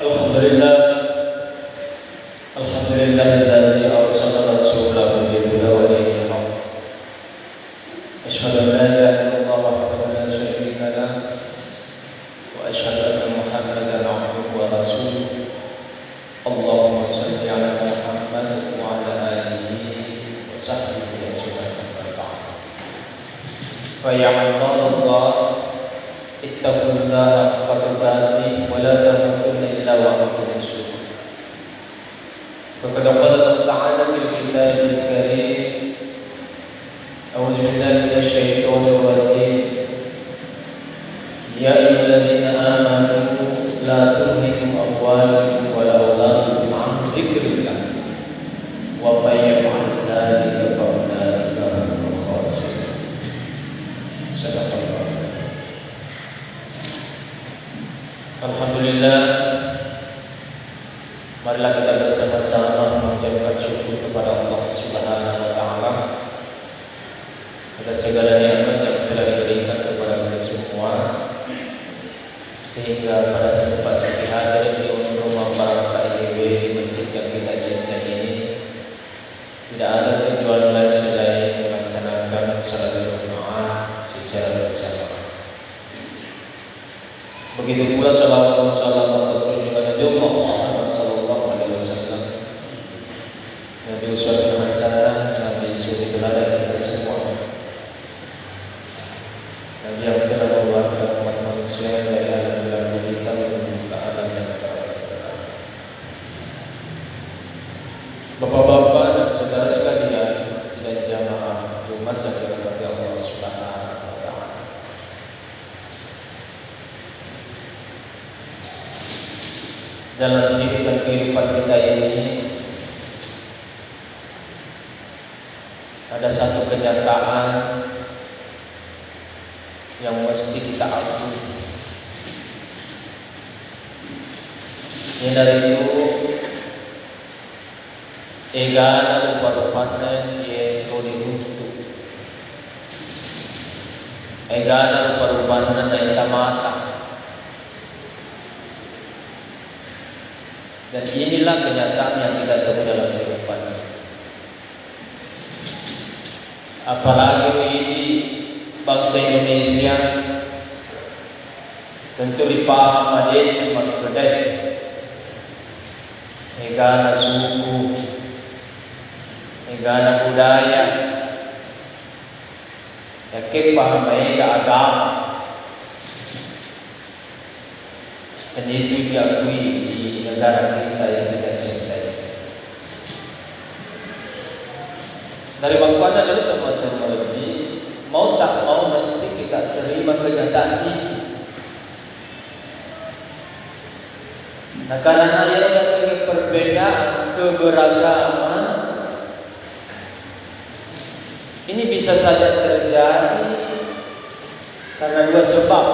Alhamdulillah, alhamdulillahilladzi arsala rasulahu bil huda wa dinil haqq. Asyhadu an la ilaha illallah wahdahu la syarika lah wa asyhadu anna Muhammadan abduhu wa rasuluh. Allahumma shalli ala Muhammad wa ala alihi wa sahbihi ajma'in. Fa ya Allah, ittaqullaha haqqa tuqatih wa la tamutunna illa wa antum muslimun. Faqad qala Allah Ta'ala fil kitabil karim, a'udzu billahi minasy syaithanir rajim. Ya ayyuhalladzina amanu la tulhikum amwalukum wa la auladukum 'an dzikrillah wa may yaf'al dzalika fa ulaika humul khasirun. Sadaqallah. Alhamdulillah, marilah kita bersama-sama mengucapkan syukur kepada Allah Subhanahu wa Ta'ala atas segala nikmat yang telah diberikan kepada kita semua, sehingga pada sempat hadir di rumah para KIB di masjid yang kita cinta ini tidak ada tujuan lain selain melaksanakan salat Jumat secara berjamaah. Begitu pula salawat dan salam atas junjungan Nabi Muhammad sallallahu alaihi wasallam, Nabi uswatun hasanah, Nabi suri teladan kita semua, Nabi yang telah mengeluarkan umat manusia dari alam gulita menuju ke alam yang terbaik. Bapak-bapak dan saudara sekalian, sidang jamaah Jumat yang dirahmati Allah Subhanahu wa Ta'ala. Dalam hidup dan kehidupan kita ini ada satu kenyataan yang mesti kita akui. Yang dari itu egana rupa-rupanya yang ditutup, egana rupa-rupanya na mata. Dan inilah kenyataan yang kita temui dalam kehidupan. Apalagi ini bangsa Indonesia tentu dipaham ada cuma kedai negara suku, negara budaya, yakin paham agama, dan itu diakui di negara kita yang kita cintai. Dari bangkuan dulu teman-teman lebih mau tak mau mesti kita terima kenyataan ini. Nah, karena ada segi perbedaan keberagaman, ini bisa saja terjadi karena dua sebab.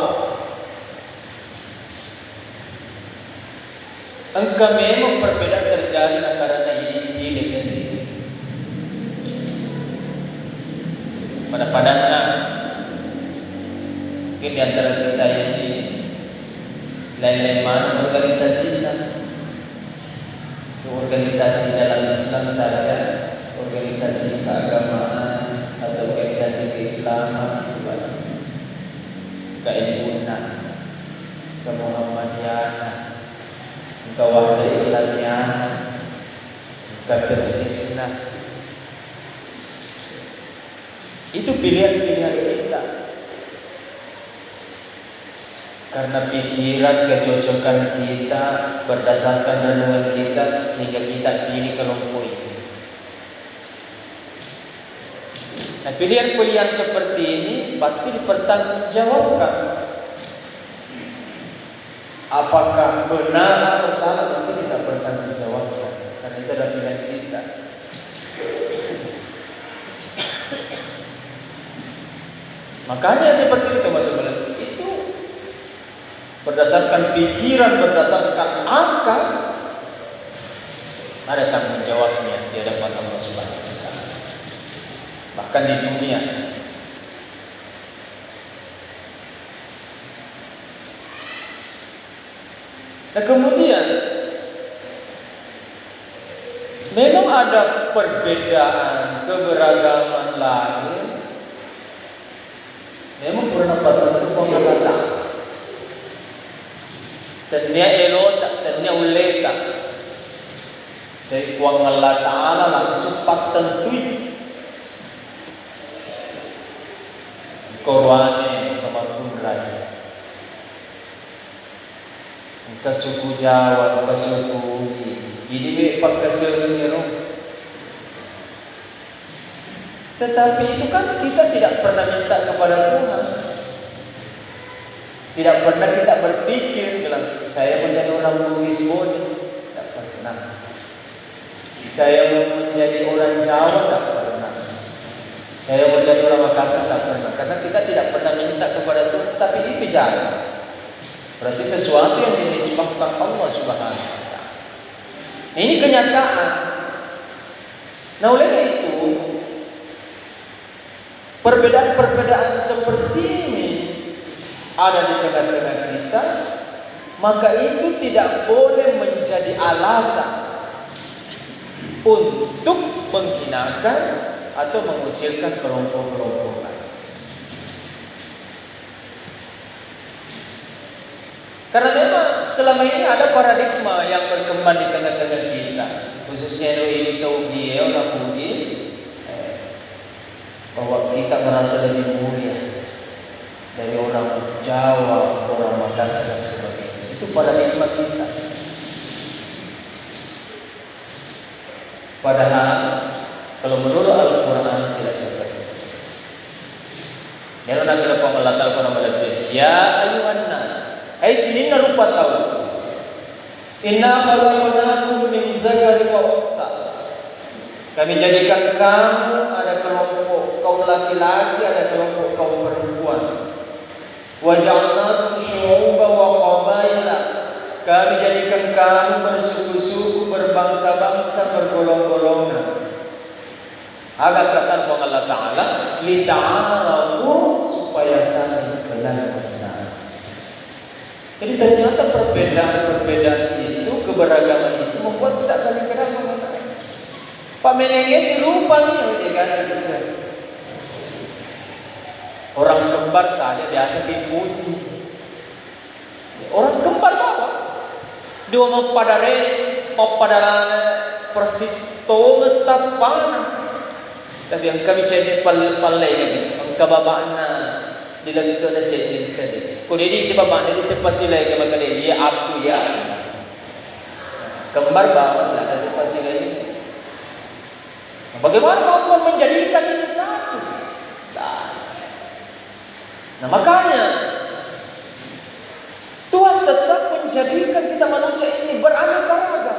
Engkau memang perbedaan terjadi karena ini sendiri. Pada mungkin di antara kita ini lain-lain mana organisasinya. Itu organisasi dalam Islam saja, organisasi keagamaan atau organisasi keislaman, keilmuan, kemuhammadiyah, Wahda Islamiyah, Persisna. Itu pilihan-pilihan kita. Karena pikiran kecocokan kita berdasarkan renungan kita, sehingga kita pilih kelompok ini. Nah, pilihan-pilihan seperti ini pasti dipertanggungjawabkan. Apakah benar atau salah mesti kita bertanggungjawabkan, karena itu adalah pilihan kita. Makanya seperti itu teman-teman, itu berdasarkan pikiran, berdasarkan akal, ada tanggung jawabnya di hadapan Allah Subhanahu wa Ta'ala. Bahkan di dunia. Nah, kemudian Memang ada perbedaan, keberagaman lahir. Memang pernah patut pengalatan. Tanya elota, tanya uleta. Dari kuang Allah Ta'ala langsung patentui. Korwane teman-teman lain. Ke suku Jawa, ke suku Ugi. Ini pagkasilingiro. Tetapi itu kan kita tidak pernah minta kepada Tuhan. Tidak pernah kita berpikir bilang saya menjadi orang Bugis boleh. Tidak pernah. Saya menjadi orang Jawa tidak pernah. Saya menjadi orang Makassar tidak pernah. Karena kita tidak pernah minta kepada Tuhan. Tetapi itu jangan. Berarti sesuatu yang dinisbahkan Allah Subhanahu wa Ta'ala. Ini kenyataan. Nah oleh itu perbedaan-perbedaan seperti ini ada di tengah-tengah kita, maka itu tidak boleh menjadi alasan untuk menghinakan atau mengucilkan kelompok-kelompok lain. Karena memang selama ini ada paradigma yang berkembang di tengah-tengah kita, khususnya ini Taugi, orang Bugis, bahwa kita merasa lebih mulia dari orang Jawa, orang Makassar dan sebagainya. Itu paradigma kita. Padahal kalau menurut Al-Quran tidak seperti itu. Dia nak kira Allah Ta'ala berkata, ya ayuhan nas, hai sini rupa tahu. Inna khalaqnakum min zakari wa untha. Kami jadikan kamu ada kelompok kaum laki-laki, ada kelompok kaum perempuan. Wa ja'alnakum syu'uban wa qabaila. Kami jadikan kamu bersuku-suku, berbangsa-bangsa, bergolong-golongan. Agar kata Allah Ta'ala, li ta'arafu, supaya saling kenal. Jadi ternyata perbedaan-perbedaan itu, keberagaman itu membuat kita saling kenal mengenal. Pak Menenges lupa nih dia kasih. Orang kembar saja biasa dipusi. Orang kembar apa? Dia mau pada rene, mau pada lana persis tonge tapana. Tapi yang kami cari palai ni, ang kababaan na dilagay na cari kadi. Kung hindi babaan ni sepasilay kaya magkali, ya aku ya. Kembar bawa silakan sepasilay. Bagaimana kalau Tuhan menjadikan ini satu? Nah makanya Tuhan tetap menjadikan kita manusia ini beraneka ragam.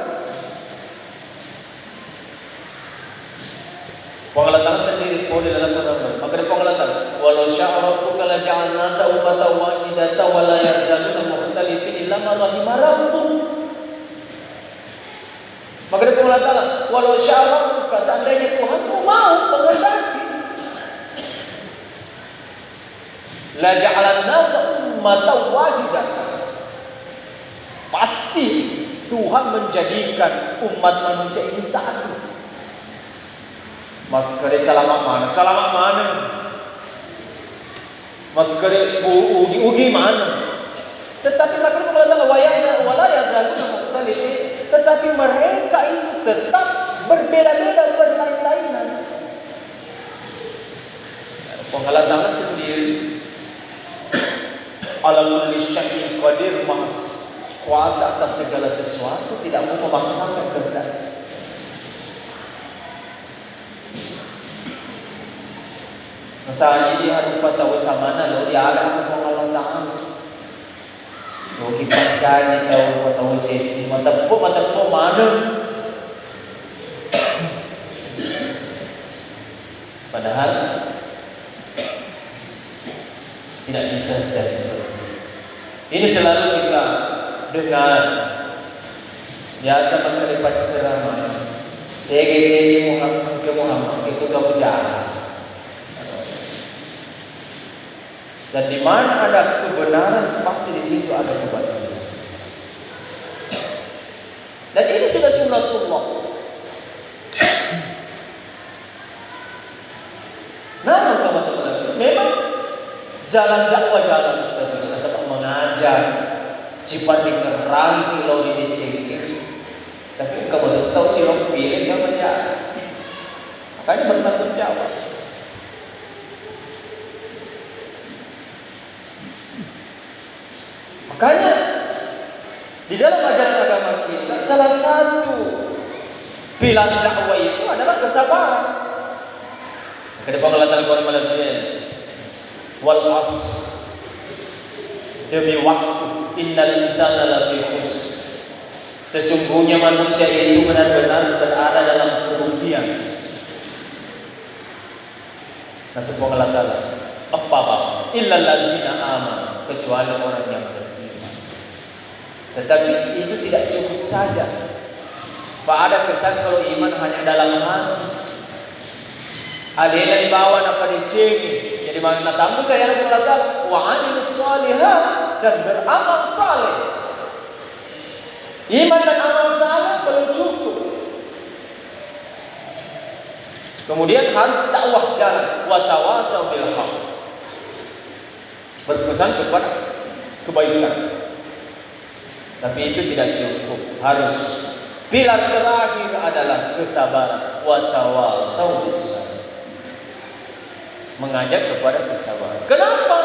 Pengalatan sendiri pun di dalam Quran. Maka ada pengalatan. Walau sya'araku kala ja'alna sa'ubata wa'idata wa la yazaluna mukhtalifin illa ma rahima rabbuk. Maka ada pengalatan. Walau sya'araku seandainya Tuhanmu mau menghendaki, la ja'alna sa'ummata wa'idata. Pasti Tuhan menjadikan umat manusia ini satu. Maka selamat mana? Selamat mana? Maka ugi mana? Tetapi maka mengatakan wala yazaluna mukhtalifin. Tetapi mereka itu tetap berbeda-beda, berlain-lainan. Pengalatan sendiri. Ala kulli syai'in qadir, Maha kuasa atas segala sesuatu, tidak mau memaksakan kehendak. Masa ini harupa tahu samana lo dia ada apa pengalatan. Lo kita cari tahu sih mata po mana. Padahal tidak bisa jadi seperti ini. Ini selalu kita dengar biasa mengenai ceramah. Tegi Muhammad ke kota jalan. Dan di mana ada kebenaran pasti di situ ada kebatilan. Dan ini sudah sunnatullah. jalan dakwah jalan terus sebab mengajar sifat dikerang kalau dicengkir. Tapi kamu tahu si Rob pilih namanya, makanya bertanggung jawab. Makanya di dalam ajaran agama kita salah satu pilar dakwah itu adalah kesabaran. Kedepan Allah Ta'ala berfirman, wal asr, demi waktu, innal insana lafi khusr, sesungguhnya manusia itu benar-benar berada dalam kerugian. Nah, subhanahu Allah Ta'ala apa illal ladzina amanu, kecuali orang yang beriman. Tetapi itu tidak cukup saja. Pak, ada kesan kalau iman hanya dalam hati, ada yang dibawa apa dicengin. Jadi makna sambung saya mengatakan wa amilus shalihat, dan beramal saleh. Iman dan amal saleh belum cukup. Kemudian harus dakwah jalan wa tawasau bil haq, berpesan kepada kebaikan. Tapi itu tidak cukup, harus pilar terakhir adalah kesabaran wa tawasau bis sabr, mengajak kepada kesabaran. Kenapa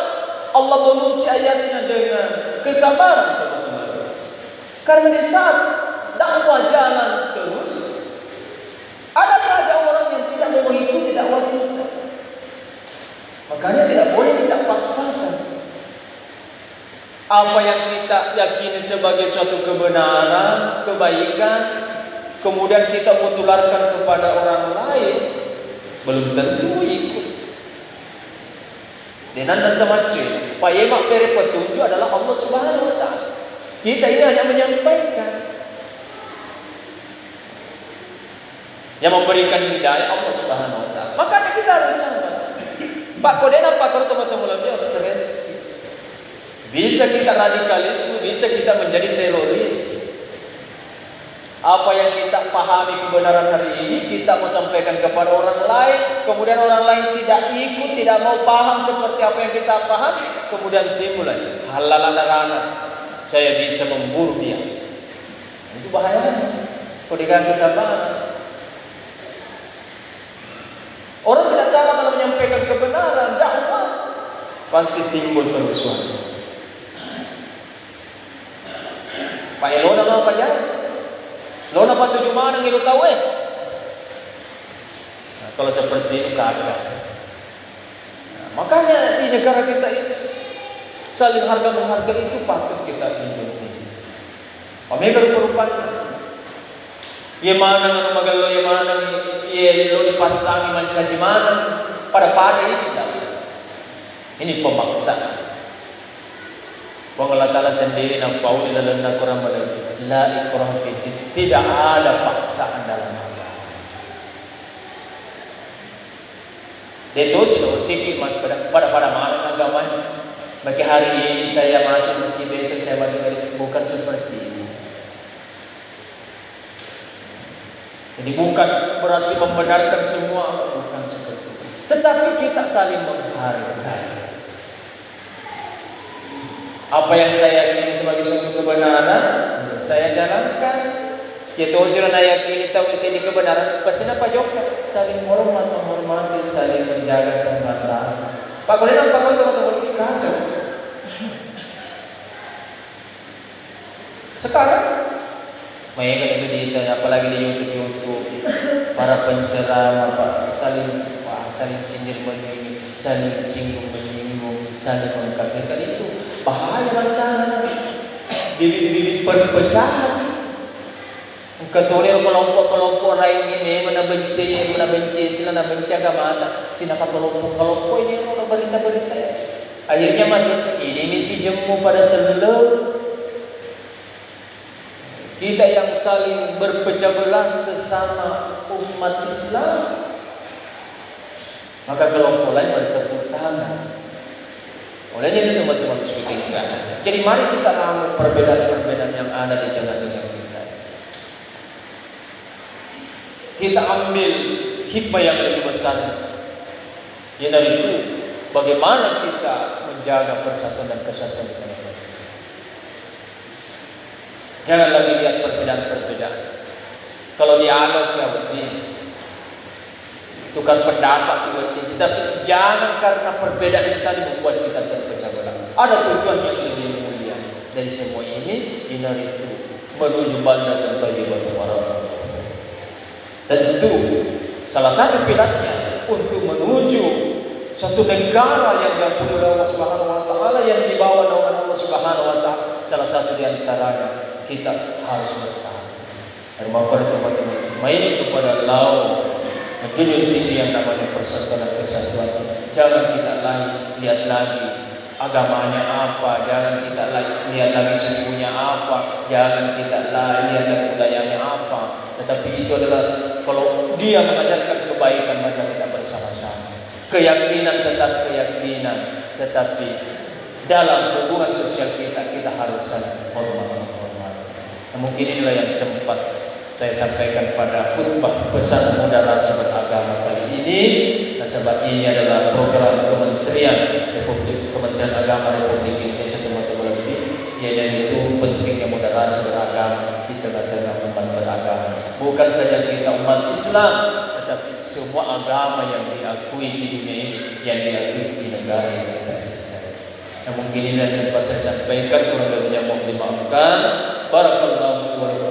Allah mengunci ayatnya dengan kesabaran, teman-teman? Karena di saat dakwah jalan terus, ada saja orang yang tidak mau mengikuti dakwah kita. Makanya tidak boleh kita paksakan. Apa yang kita yakini sebagai suatu kebenaran, kebaikan, kemudian kita mutularkan kepada orang lain, belum tentu ikut. Dan anda semacam Pak Yemak beri petunjuk adalah Allah Subhanahu Wa Taala. Kita ini hanya menyampaikan. Yang memberikan hidayah Allah Subhanahu Wa Taala. Makanya kita harus sabar. Pak Kodena, Pak kalau teman-teman lebih stres, bisa kita radikalisme, bisa kita menjadi teroris. Apa yang kita pahami kebenaran hari ini kita mau sampaikan kepada orang lain, kemudian orang lain tidak ikut, tidak mau paham seperti apa yang kita pahami, kemudian timbul lagi halalan-halalan, saya bisa membunuh dia. Itu bahayanya. Kodikan kesabaran. Orang tidak sabar dalam menyampaikan kebenaran, dakwah, pasti timbul kerusuhan. Pak Elona mau apa jadi? Lo napa tujuh mana ngilu tahu nah, kalau seperti itu kacau. Nah, makanya di negara kita ini saling harga menghargai itu patut kita junjung tinggi. Omega berupaya. Gimana ngono magalo gimana ye lo dipasangi mancaji mana pada ini tidak. Ini pemaksaan. Allah Ta'ala sendiri nak Paul dalam Al-Quran berkata, la ikrah fiddin, tidak ada paksaan dalam agama. Itu sudah dikit pada mana agamanya. Bagi hari ini saya masuk mesti besok saya masuk, bukan seperti ini. Jadi bukan berarti membenarkan semua, bukan seperti itu. Tetapi kita saling menghargai. Apa yang saya yakini sebagai suatu kebenaran, saya jalankan. Ya tahu sila na yakini tahu ini kebenaran. Pasti apa juga saling hormat, menghormati, saling menjaga tentang rasa. Pak kalau nampak kalau teman-teman ini kacau. Sekarang, mainkan itu di internet, apalagi di YouTube, para penceramah saling sindir menyinggung, saling singgung menyinggung, saling mengkafirkan itu. Bahaya masalah, bibit-bibit perpecahan. Ketulir kelompok-kelompok lain ini mana benci, sila na benci agama, sinapa kelompok ini orang berita-berita. Akhirnya mati. Ini misi jemu pada seluruh kita yang saling berpecah belah sesama umat Islam. Maka kelompok lain bertepuk tangan. Olehnya itu teman-teman seperti itu. Jadi mari kita ramu perbedaan-perbedaan yang ada di tengah-tengah kita. Kita ambil hikmah yang lebih besar. Ya dari itu, bagaimana kita menjaga persatuan dan kesatuan kita. Jangan lagi lihat perbedaan-perbedaan. Kalau dialog ya tukar pendapat juga, tapi jangan karena perbedaan itu tadi membuat kita terpecah belah. Ada tujuan yang lebih mulia dari semua ini, itu menuju baldatun thayyibatun wa rabbun. Tentu salah satu pilarnya untuk menuju suatu negara yang diampuni oleh Allah Subhanahu wa taala, yang dibawa naungan Allah Subhanahu wa taala. Salah satu di antaranya kita harus bersama. Dan mohon teman-teman main kepada Allah, menjunjung tinggi yang namanya persatuan dan kesatuan. Jangan kita lihat lagi agamanya apa, jangan kita lihat lagi sukunya apa, jangan kita lihat lagi budayanya apa. Tetapi itu adalah kalau dia mengajarkan kebaikan, maka kita bersama-sama. Keyakinan tetap keyakinan, tetapi dalam hubungan sosial kita harus saling hormat. Nah, mungkin inilah yang sempat saya sampaikan pada khutbah pesan moderasi beragama kali ini. Nah, sebab ini adalah program Kementerian Agama Republik Indonesia, teman-teman lebih, yaitu pentingnya moderasi beragama di tengah-tengah umat beragama. Bukan saja kita umat Islam, tetapi semua agama yang diakui di dunia ini, yang diakui di negara yang kita cintai. Nah, mungkin ini yang sempat saya sampaikan, kurang lebihnya mohon dimaafkan. Barakallahu wa lakum.